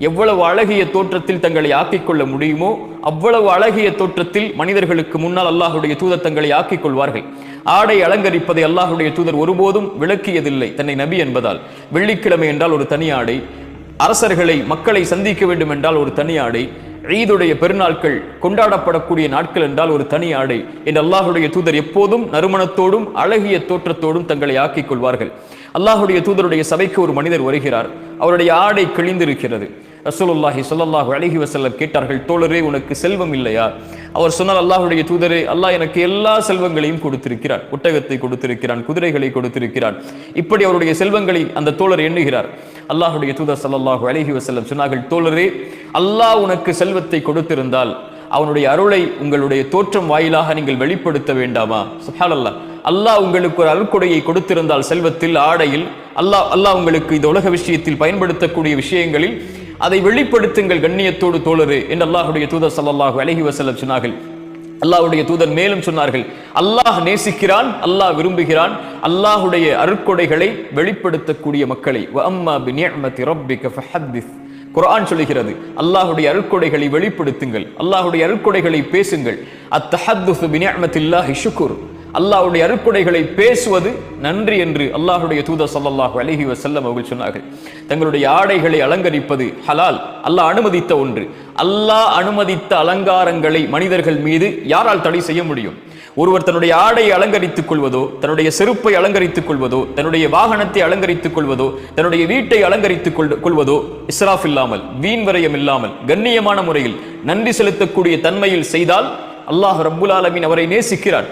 எவ்வளவு அழகிய தோற்றத்தில் தங்களை ஆக்கிக் கொள்ள முடியுமோ அவ்வளவு அழகிய தோற்றத்தில் மனிதர்களுக்கு முன்னால் அல்லாஹுடைய தூதர் தங்களை ஆக்கிக் கொள்வார்கள். ஆடை அலங்கரிப்பதை அல்லாஹுடைய தூதர் ஒருபோதும் விளக்கியதில்லை தன்னை நபி என்பதால். வெள்ளிக்கிழமை என்றால் ஒரு தனி ஆடை, அரசர்களை மக்களை சந்திக்க வேண்டும் என்றால் ஒரு தனி ஆடை, ஈதுடைய பெருநாட்கள் கொண்டாடப்படக்கூடிய நாட்கள் என்றால் ஒரு தனி ஆடை என்று அல்லாஹுடைய தூதர் எப்போதும் நறுமணத்தோடும் அழகிய தோற்றத்தோடும் தங்களை ஆக்கிக் கொள்வார்கள். அல்லாஹுடைய தூதருடைய சபைக்கு ஒரு மனிதர் வருகிறார். அவருடைய ஆடை கிழிந்திருக்கிறது. ரசூலுல்லாஹி ஸல்லல்லாஹு அலைஹி வஸல்லம் கேட்டார்கள், தோழரே உனக்கு செல்வம் இல்லையா? அவர் சொன்னார், அல்லாஹுடைய தூதரே, அல்லாஹ் எனக்கு எல்லா செல்வங்களையும் கொடுத்திருக்கிறான். ஒட்டகத்தை கொடுத்திருக்கிறான், குதிரைகளை கொடுத்திருக்கிறான். இப்படி அவருடைய செல்வங்களை அந்த தோழர் எண்ணுகிறார். அல்லாஹுடைய தூதர் ஸல்லல்லாஹு அலைஹி வஸல்லம் சொன்னார்கள், தோழரே, அல்லாஹ் உனக்கு செல்வத்தை கொடுத்திருந்தால் அவனுடைய அருளை உங்களுடைய தோற்றம் வாயிலாக நீங்கள் வெளிப்படுத்த வேண்டாமா? சுப்ஹானல்லாஹ். அல்லாஹ் உங்களுக்கு ஒரு அருள்கொடையை கொடுத்திருந்தால் செல்வத்தில், ஆடையில், அல்லாஹ் உங்களுக்கு இந்த உலக விஷயத்தில் பயன்படுத்தக்கூடிய விஷயங்களில் அதை வெளிப்படுத்துங்கள் கண்ணியத்தோடு தோழரே என்று அல்லாஹுடைய தூதர் ஸல்லல்லாஹு அலைஹி வஸல்லம் சொன்னார்கள். அல்லாஹ்வுடைய தூதர் மேலும் சொன்னார்கள், அல்லாஹ் நேசிக்கிறான், அல்லாஹ் விரும்புகிறான் அல்லாஹுடைய அருட்கொடைகளை வெளிப்படுத்தக்கூடிய மக்களை. வ அம்மா பிநிஅமதி ரப்பிக ஃபஹத்திஸ். குர்ஆன் சொல்கிறது, அல்லாஹுடைய அருட்கொடைகளை வெளிப்படுத்துங்கள், அல்லாஹுடைய அருட்கொடைகளை பேசுங்கள். அத்தஹத்துஸ் பிநிஅமத்தில்லாஹி ஷுக்ர். அல்லாஹ்வுடைய அருட்கொடைகளை பேசுவது நன்றி என்று அல்லாஹுடைய தூதர் ஸல்லல்லாஹு அலைஹி வஸல்லம் அவர்கள் சொன்னார்கள். தங்களுடைய ஆடைகளை அலங்கரிப்பது ஹலால், அல்லாஹ் அனுமதித்த ஒன்று. அல்லாஹ் அனுமதித்த அலங்காரங்களை மனிதர்கள் மீது யாரால் தடை செய்ய முடியும்? ஒருவர் தன்னுடைய ஆடையை அலங்கரித்துக் கொள்வதோ, தன்னுடைய செருப்பை அலங்கரித்துக் கொள்வதோ, தன்னுடைய வாகனத்தை அலங்கரித்துக் கொள்வதோ, தன்னுடைய வீட்டை அலங்கரித்துக் கொள்வதோ இஸ்ராஃப் இல்லாமல், வீண் விரயம் இல்லாமல், கண்ணியமான முறையில் நன்றி செலுத்தக்கூடிய தன்மையில் செய்தால் அல்லாஹ் ரப்புல் ஆலமீன் அவரை நேசிக்கிறார்.